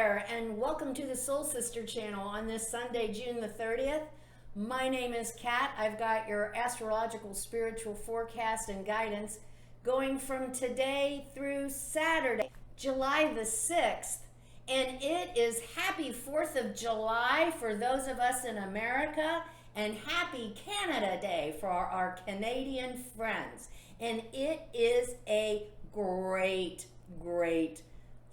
there, and welcome to the Soul Sister channel on this Sunday, June the 30th. My name is Kat. I've got your astrological spiritual forecast and guidance going from today through Saturday, July the 6th. And it is happy 4th of July for those of us in America, and happy Canada Day for our Canadian friends. And it is a great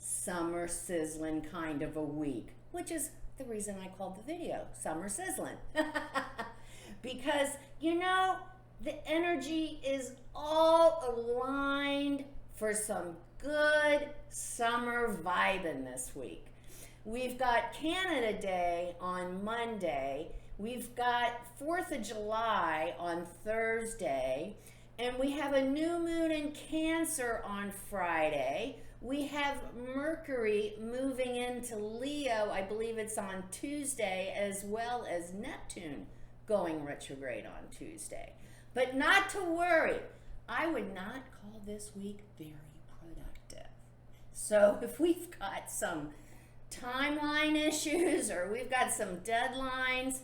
summer sizzling kind of a week, which is the reason I called the video Summer Sizzling. Because, you know, the energy is all aligned for some good summer vibing this week. We've got Canada Day on Monday. We've got 4th of July on Thursday. And we have a new moon in Cancer on Friday. We have Mercury moving into Leo, I believe it's on Tuesday, as well as Neptune going retrograde on Tuesday. But not to worry, I would not call this week very productive. So if we've got some timeline issues or we've got some deadlines,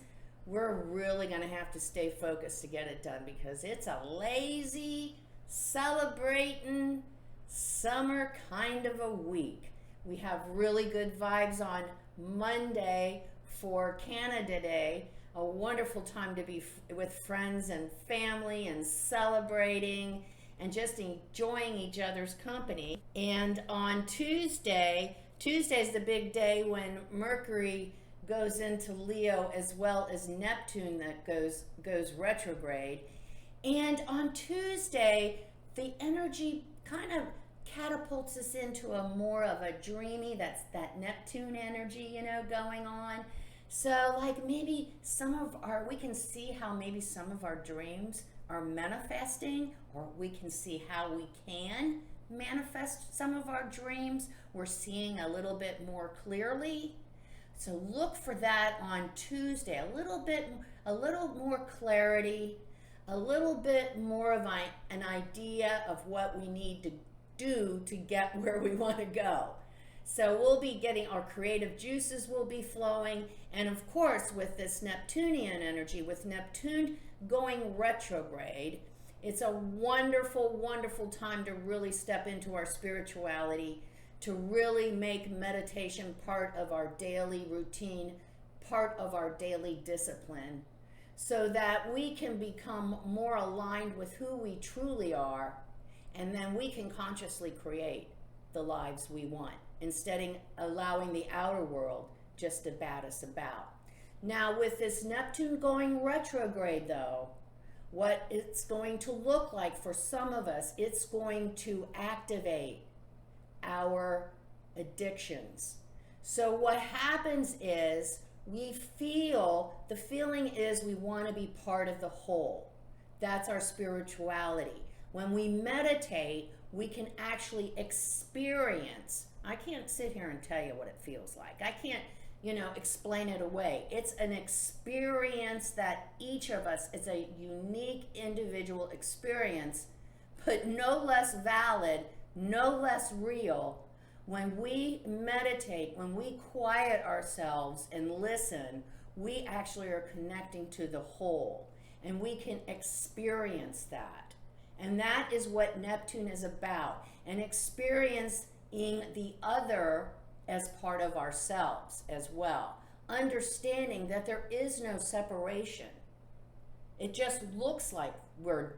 we're really going to have to stay focused to get it done, because it's a lazy, celebrating, summer kind of a week. We have really good vibes on Monday for Canada Day, a wonderful time to be with friends and family and celebrating and just enjoying each other's company. And on Tuesday's the big day when Mercury goes into Leo, as well as Neptune that goes retrograde. And on Tuesday, the energy kind of catapults us into a more of a dreamy, that's that Neptune energy, you know, going on. So like maybe we can see how maybe some of our dreams are manifesting, or we can see how we can manifest some of our dreams. We're seeing a little bit more clearly. So look for that on Tuesday, a little more clarity, a little bit more of an idea of what we need to do to get where we want to go. So we'll be getting our creative juices will be flowing. And of course, with this Neptunian energy, with Neptune going retrograde, it's a wonderful time to really step into our spirituality, to really make meditation part of our daily routine, part of our daily discipline, so that we can become more aligned with who we truly are, and then we can consciously create the lives we want, instead of allowing the outer world just to bat us about. Now, with this Neptune going retrograde, though, what it's going to look like for some of us, it's going to activate our addictions. So what happens is the feeling is we want to be part of the whole. That's our spirituality. When we meditate, we can actually experience. I can't sit here and tell you what it feels like. I can't, explain it away. It's an experience that each of us, it's a unique individual experience, but no less valid, no less real. When we meditate, when we quiet ourselves and listen, we actually are connecting to the whole, and we can experience that. And that is what Neptune is about, and experiencing the other as part of ourselves as well. Understanding that there is no separation. It just looks like we're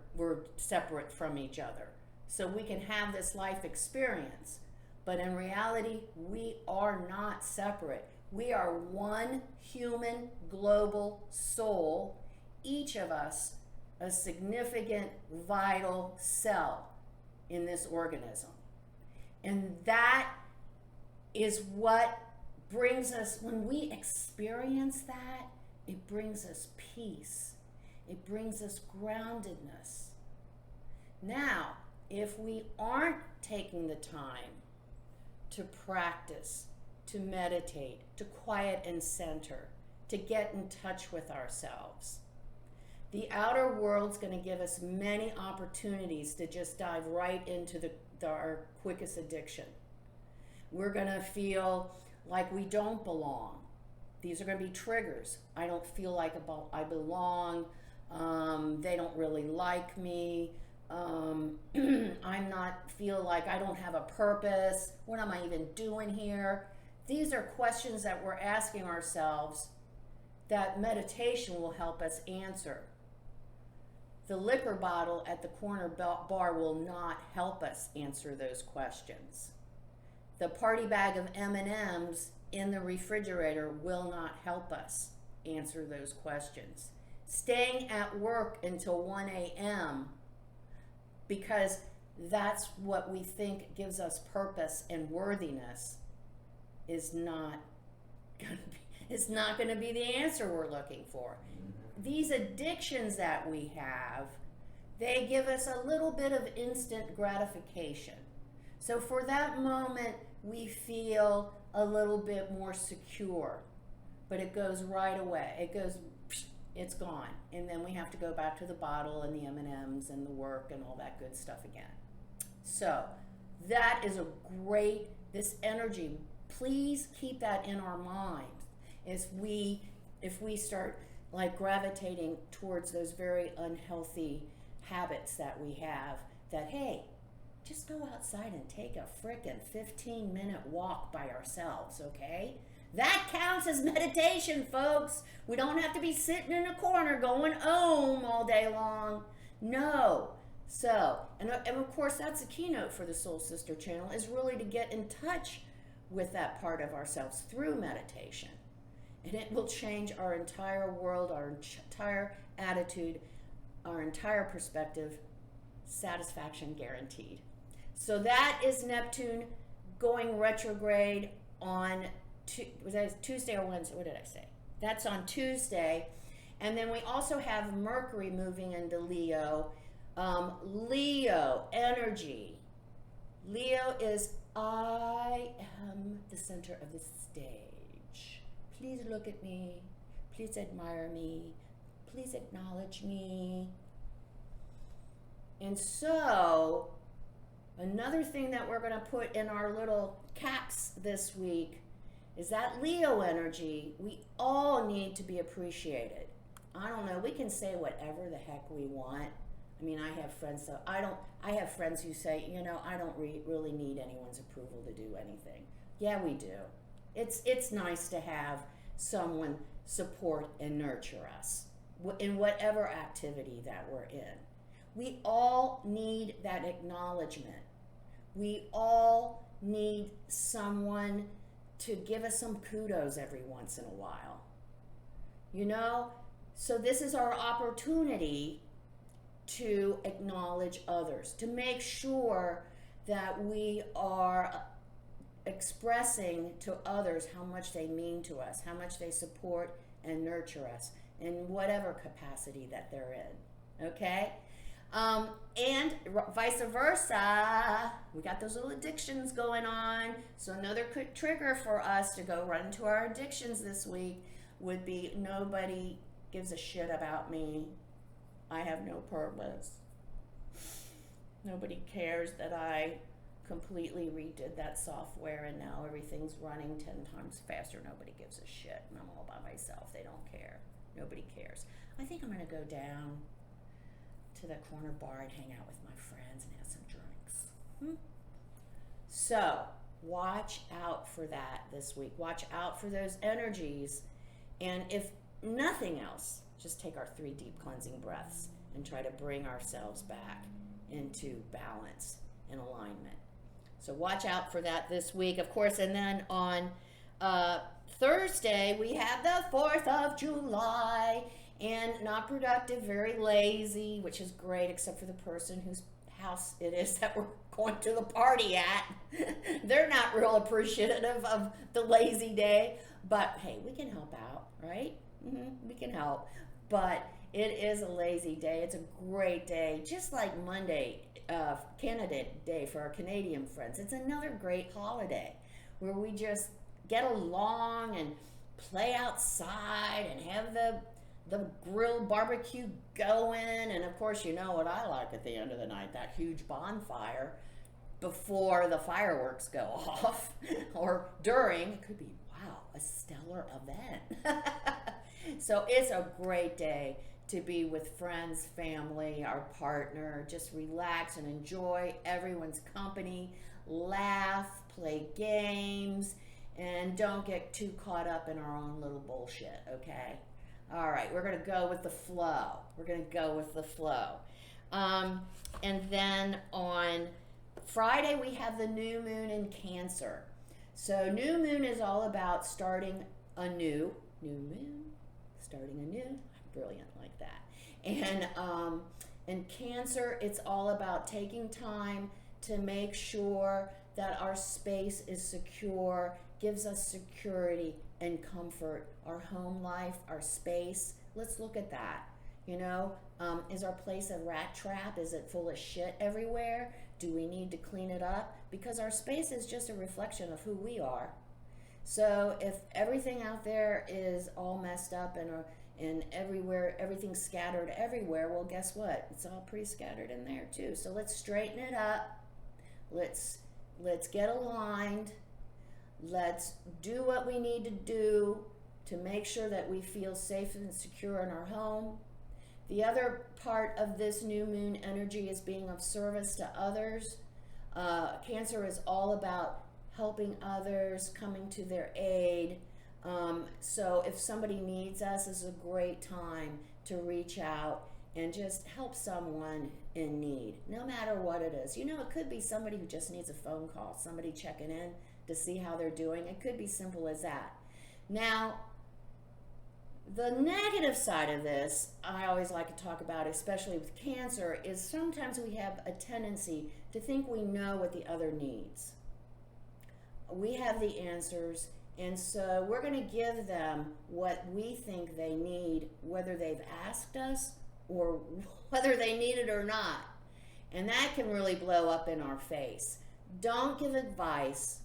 separate from each other, so we can have this life experience. But in reality, we are not separate. We are one human global soul, each of us a significant vital cell in this organism. And that is what brings us, when we experience that, it brings us peace. It brings us groundedness. Now, if we aren't taking the time to practice, to meditate, to quiet and center, to get in touch with ourselves, the outer world's going to give us many opportunities to just dive right into our quickest addiction. We're going to feel like we don't belong. These are going to be triggers. I don't feel like I belong. They don't really like me. I'm not feel like I don't have a purpose. What am I even doing here? These are questions that we're asking ourselves that meditation will help us answer. The liquor bottle at the corner bar will not help us answer those questions. The party bag of M&Ms in the refrigerator will not help us answer those questions. Staying at work until 1 a.m. because that's what we think gives us purpose and worthiness is not going to be the answer we're looking for. These addictions that we have, they give us a little bit of instant gratification. So for that moment, we feel a little bit more secure, but it goes right away. It's gone. And then we have to go back to the bottle and the M&Ms and the work and all that good stuff again. So that is this energy, please keep that in our mind. If we start like gravitating towards those very unhealthy habits that we have, that hey, just go outside and take a frickin' 15-minute walk by ourselves, okay? That counts as meditation, folks. We don't have to be sitting in a corner going all day long. No. So, and of course, that's the keynote for the Soul Sister channel, is really to get in touch with that part of ourselves through meditation. And it will change our entire world, our entire attitude, our entire perspective. Satisfaction guaranteed. So that is Neptune going retrograde on was that Tuesday or Wednesday? What did I say? That's on Tuesday. And then we also have Mercury moving into Leo. Leo energy. Leo is, I am the center of the stage. Please look at me. Please admire me. Please acknowledge me. And so, another thing that we're going to put in our little caps this week is that Leo energy. We all need to be appreciated. I don't know, we can say whatever the heck we want. I mean, I have friends who say, I don't really need anyone's approval to do anything. Yeah, we do. It's nice to have someone support and nurture us in whatever activity that we're in. We all need that acknowledgement. We all need someone to give us some kudos every once in a while. So this is our opportunity to acknowledge others, to make sure that we are expressing to others how much they mean to us, how much they support and nurture us in whatever capacity that they're in, okay? And vice versa, we got those little addictions going on. So another quick trigger for us to go run into our addictions this week would be, nobody gives a shit about me. I have no purpose. Nobody cares that I completely redid that software and now everything's running 10 times faster. Nobody gives a shit. I'm all by myself. They don't care. Nobody cares. I think I'm going to go down to the corner bar and hang out with my friends and have some drinks. So watch out for that this week. Watch out for those energies. And if nothing else, just take our 3 deep cleansing breaths and try to bring ourselves back into balance and alignment. So watch out for that this week, of course. And then on Thursday, we have the 4th of July. And not productive, very lazy, which is great, except for the person whose house it is that we're going to the party at. They're not real appreciative of the lazy day. But hey, we can help out, right? We can help. But it is a lazy day. It's a great day. Just like Monday, Canada Day for our Canadian friends. It's another great holiday where we just get along and play outside and have the grill barbecue going. And of course, you know what I like at the end of the night, that huge bonfire. before the fireworks go off or during. It could be, wow, a stellar event. So it's a great day to be with friends, family, our partner. Just relax and enjoy everyone's company, laugh, play games, and don't get too caught up in our own little bullshit, okay? All right, we're going to go with the flow. We're going to go with the flow. And then on Friday, we have the new moon in Cancer. So new moon is all about starting anew. New moon, starting anew. I'm brilliant like that. And in Cancer, it's all about taking time to make sure that our space is secure, gives us security and comfort. Our home life, our space. Let's look at that. You know, is our place a rat trap? Is it full of shit everywhere? Do we need to clean it up? Because our space is just a reflection of who we are. So if everything out there is all messed up and everywhere, everything's scattered everywhere, well, guess what? It's all pretty scattered in there too. So let's straighten it up. Let's get aligned. Let's do what we need to do to make sure that we feel safe and secure in our home. The other part of this new moon energy is being of service to others. Cancer is all about helping others, coming to their aid. So if somebody needs us, this is a great time to reach out and just help someone in need, no matter what it is. You know, it could be somebody who just needs a phone call, somebody checking in to see how they're doing. It could be simple as that. Now, the negative side of this, I always like to talk about, especially with Cancer, is sometimes we have a tendency to think we know what the other needs. We have the answers, and so we're going to give them what we think they need, whether they've asked us or whether they need it or not. And that can really blow up in our face. Don't give advice.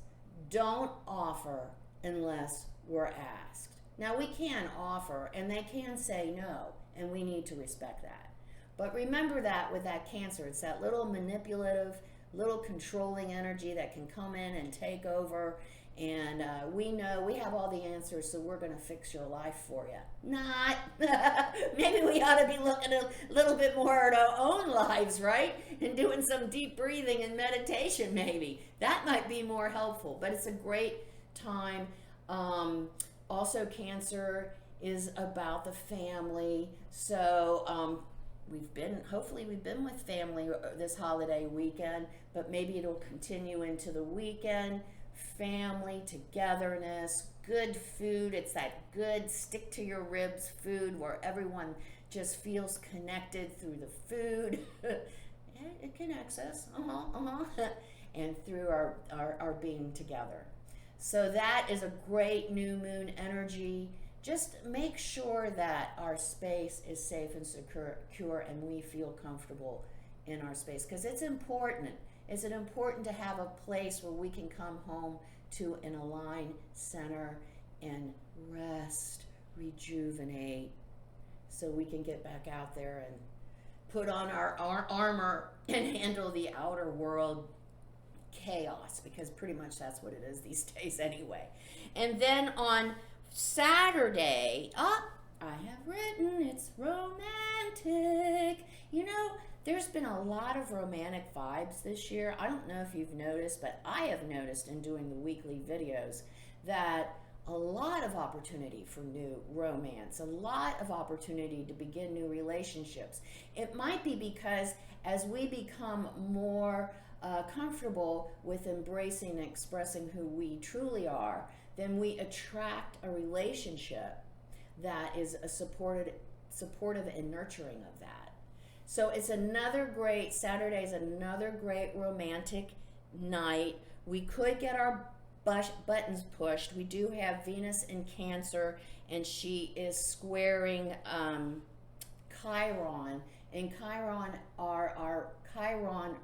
Don't offer unless we're asked. Now, we can offer, and they can say no, and we need to respect that. But remember that with that Cancer, it's that little manipulative, little controlling energy that can come in and take over, and we know we have all the answers, so we're going to fix your life for you. Not. Maybe we ought to be looking a little bit more at our own lives, right? And doing some deep breathing and meditation, maybe. That might be more helpful, but it's a great time. Also, Cancer is about the family. So hopefully we've been with family this holiday weekend, but maybe it'll continue into the weekend. Family, togetherness, good food. It's that good stick to your ribs food where everyone just feels connected through the food. It connects us. And through our being together. So that is a great new moon energy. Just make sure that our space is safe and secure and we feel comfortable in our space, because it's important. It's important to have a place where we can come home to an aligned center and rest, rejuvenate, so we can get back out there and put on our armor and handle the outer world chaos, because pretty much that's what it is these days anyway. And then on Saturday, I have written, it's romantic. You know, there's been a lot of romantic vibes this year. I don't know if you've noticed, but I have noticed in doing the weekly videos that a lot of opportunity for new romance, a lot of opportunity to begin new relationships. It might be because as we become more comfortable with embracing and expressing who we truly are, then we attract a relationship that is a supportive and nurturing of that. So it's another great, Saturday's another great romantic night. We could get our buttons pushed. We do have Venus in Cancer, and she is squaring Chiron. And Chiron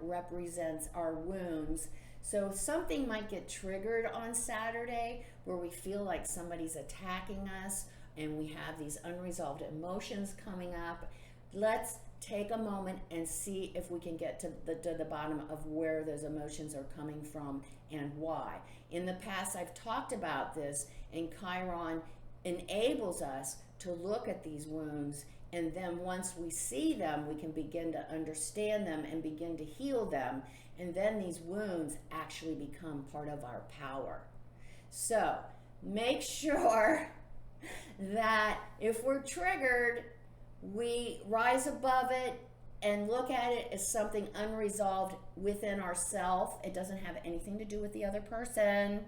represents our wounds. So something might get triggered on Saturday where we feel like somebody's attacking us and we have these unresolved emotions coming up. Let's take a moment and see if we can get to the bottom of where those emotions are coming from and why. In the past, I've talked about this, and Chiron enables us to look at these wounds, and then once we see them, we can begin to understand them and begin to heal them, and then these wounds actually become part of our power. So make sure that if we're triggered, we rise above it and look at it as something unresolved within ourselves. It doesn't have anything to do with the other person,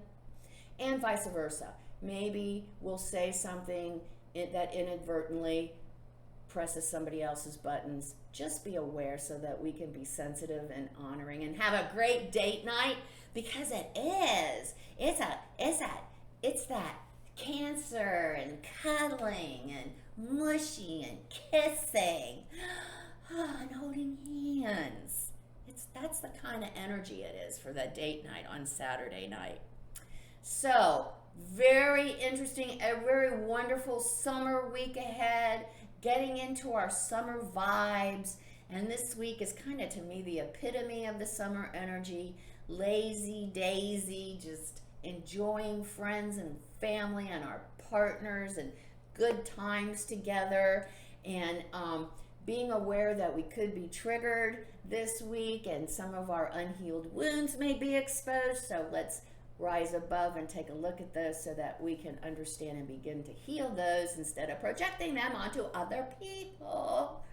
and vice versa. Maybe we'll say something that inadvertently presses somebody else's buttons. Just be aware so that we can be sensitive and honoring and have a great date night, because it is. It's that Cancer and cuddling and mushy and kissing and holding hands. That's the kind of energy it is for that date night on Saturday night. So very interesting, a very wonderful summer week ahead, getting into our summer vibes. And this week is kind of, to me, the epitome of the summer energy. Lazy daisy, just enjoying friends and family and our partners and good times together, and being aware that we could be triggered this week and some of our unhealed wounds may be exposed. So let's rise above and take a look at those so that we can understand and begin to heal those instead of projecting them onto other people.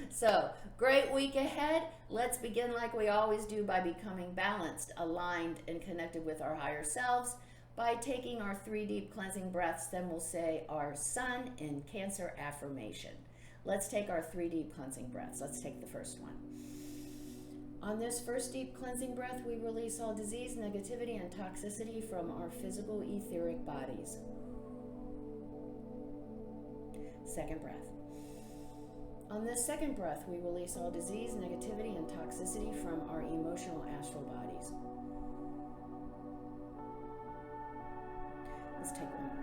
So, great week ahead. Let's begin like we always do by becoming balanced, aligned, and connected with our higher selves by taking our 3 deep cleansing breaths. Then we'll say our Sun in Cancer affirmation. Let's take our 3 deep cleansing breaths. Let's take the first one. On this first deep cleansing breath, we release all disease, negativity, and toxicity from our physical etheric bodies. Second breath. On this second breath, we release all disease, negativity, and toxicity from our emotional astral bodies. Let's take one more.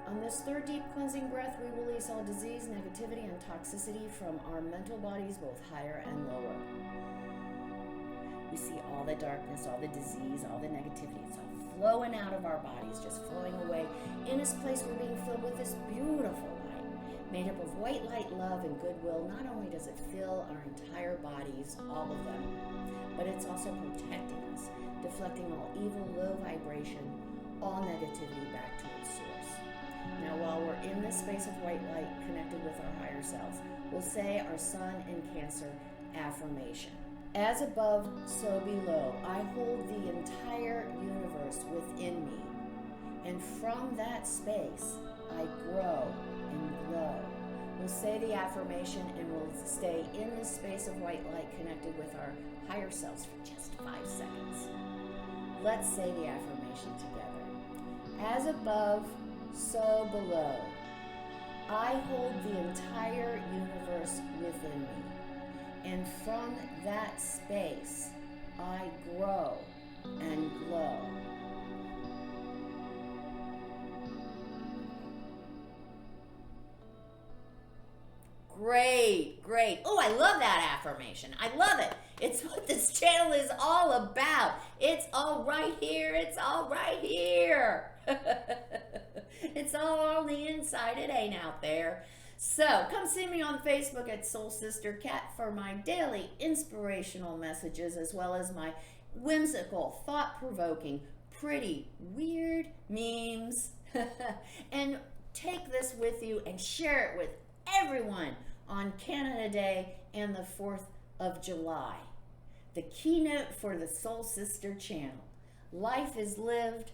On this third deep cleansing breath, we release all disease, negativity, and toxicity from our mental bodies, both higher and lower. We see all the darkness, all the disease, all the negativity. It's all flowing out of our bodies, just flowing away. In this place, we're being filled with this beautiful light, made up of white light, love, and goodwill. Not only does it fill our entire bodies, all of them, but it's also protecting us, deflecting all evil, low vibration, all negativity back to its source. Now, while we're in this space of white light connected with our higher selves, we'll say our Sun in Cancer affirmation. As above, so below, I hold the entire universe within me, and from that space, I grow and glow. We'll say the affirmation and we'll stay in this space of white light connected with our higher selves for just 5 seconds. Let's say the affirmation together. As above, so below, I hold the entire universe within me, and from that space, I grow and glow. Great, great. Oh, I love that affirmation. I love it. It's what this channel is all about. It's all right here. It's all right here. It's all on the inside. It ain't out there. So come see me on Facebook at Soul Sister Cat for my daily inspirational messages, as well as my whimsical, thought-provoking, pretty, weird memes. And take this with you and share it with everyone on Canada Day and the 4th of July. The keynote for the Soul Sister channel. Life is lived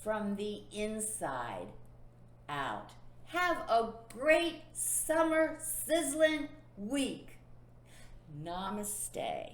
from the inside out. Have a great summer sizzling week. Namaste.